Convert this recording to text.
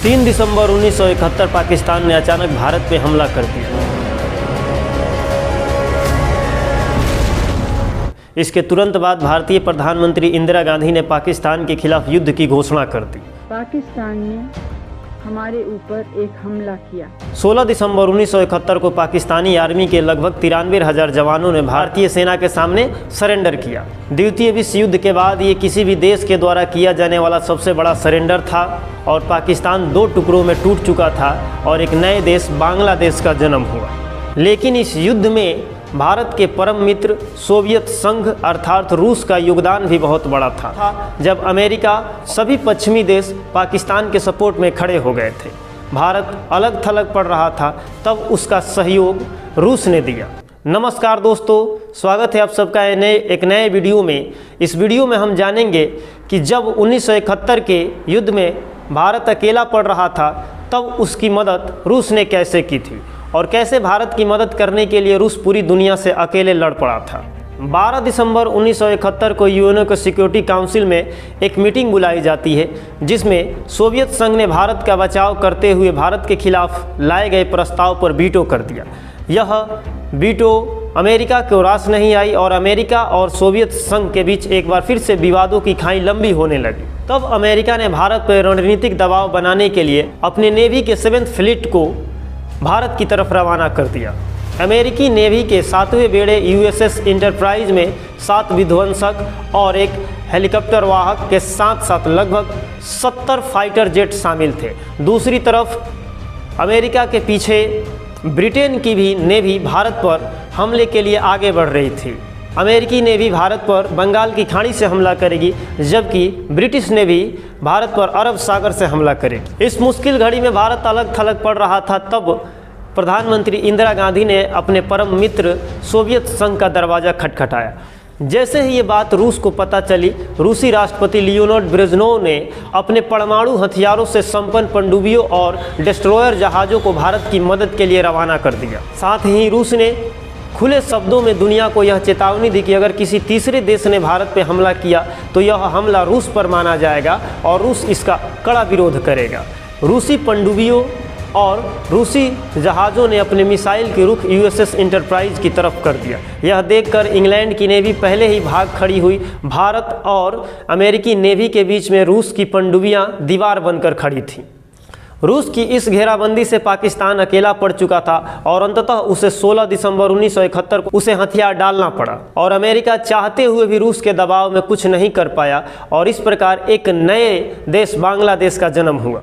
3 दिसंबर 1971 पाकिस्तान ने अचानक भारत पे हमला कर दिया। इसके तुरंत बाद भारतीय प्रधानमंत्री इंदिरा गांधी ने पाकिस्तान के खिलाफ युद्ध की घोषणा कर दी। पाकिस्तान ने हमारे ऊपर एक हमला किया। 16 दिसंबर 1971 को पाकिस्तानी आर्मी के लगभग 93,000 जवानों ने भारतीय सेना के सामने सरेंडर किया। द्वितीय विश्व युद्ध के बाद ये किसी भी देश के द्वारा किया जाने वाला सबसे बड़ा सरेंडर था और पाकिस्तान 2 टुकड़ों में टूट चुका था और एक नए देश बांग्लादेश का जन्म हुआ। लेकिन इस युद्ध में भारत के परम मित्र सोवियत संघ अर्थात रूस का योगदान भी बहुत बड़ा था। जब अमेरिका सभी पश्चिमी देश पाकिस्तान के सपोर्ट में खड़े हो गए थे, भारत अलग थलग पड़ रहा था, तब उसका सहयोग रूस ने दिया। नमस्कार दोस्तों, स्वागत है आप सबका एक नए वीडियो में। इस वीडियो में हम जानेंगे कि जब 1971 के युद्ध में भारत अकेला पड़ रहा था, तब उसकी मदद रूस ने कैसे की थी और कैसे भारत की मदद करने के लिए रूस पूरी दुनिया से अकेले लड़ पड़ा था। 12 दिसंबर 1971 को यूएनओ के सिक्योरिटी काउंसिल में एक मीटिंग बुलाई जाती है, जिसमें सोवियत संघ ने भारत का बचाव करते हुए भारत के खिलाफ लाए गए प्रस्ताव पर वीटो कर दिया। यह वीटो अमेरिका को रास नहीं आई और अमेरिका और सोवियत संघ के बीच एक बार फिर से विवादों की खाई लंबी होने लगी। तब अमेरिका ने भारत पर रणनीतिक दबाव बनाने के लिए अपने नेवी के 7th फ्लीट को भारत की तरफ रवाना कर दिया। अमेरिकी नेवी के 7वें बेड़े यूएसएस इंटरप्राइज में 7 विध्वंसक और एक हेलीकॉप्टर वाहक के साथ साथ लगभग 70 फाइटर जेट शामिल थे। दूसरी तरफ अमेरिका के पीछे ब्रिटेन की भी नेवी भारत पर हमले के लिए आगे बढ़ रही थी। अमेरिकी नेवी भारत पर बंगाल की खाड़ी से हमला करेगी, जबकि ब्रिटिश नेवी भारत पर अरब सागर से हमला करेगी। इस मुश्किल घड़ी में भारत अलग थलग पड़ रहा था, तब प्रधानमंत्री इंदिरा गांधी ने अपने परम मित्र सोवियत संघ का दरवाज़ा खटखटाया। जैसे ही ये बात रूस को पता चली, रूसी राष्ट्रपति लियोनिड ब्रेजनेव ने अपने परमाणु हथियारों से संपन्न पनडुब्बियों और डिस्ट्रॉयर जहाज़ों को भारत की मदद के लिए रवाना कर दिया। साथ ही रूस ने खुले शब्दों में दुनिया को यह चेतावनी दी कि अगर किसी तीसरे देश ने भारत पर हमला किया तो यह हमला रूस पर माना जाएगा और रूस इसका कड़ा विरोध करेगा। रूसी पनडुब्बियों और रूसी जहाज़ों ने अपने मिसाइल के रुख यूएसएस इंटरप्राइज की तरफ कर दिया। यह देखकर इंग्लैंड की नेवी पहले ही भाग खड़ी हुई। भारत और अमेरिकी नेवी के बीच में रूस की पनडुब्बियां दीवार बनकर खड़ी थीं। रूस की इस घेराबंदी से पाकिस्तान अकेला पड़ चुका था और अंततः उसे 16 दिसंबर 1971 को उसे हथियार डालना पड़ा और अमेरिका चाहते हुए भी रूस के दबाव में कुछ नहीं कर पाया और इस प्रकार एक नए देश बांग्लादेश का जन्म हुआ।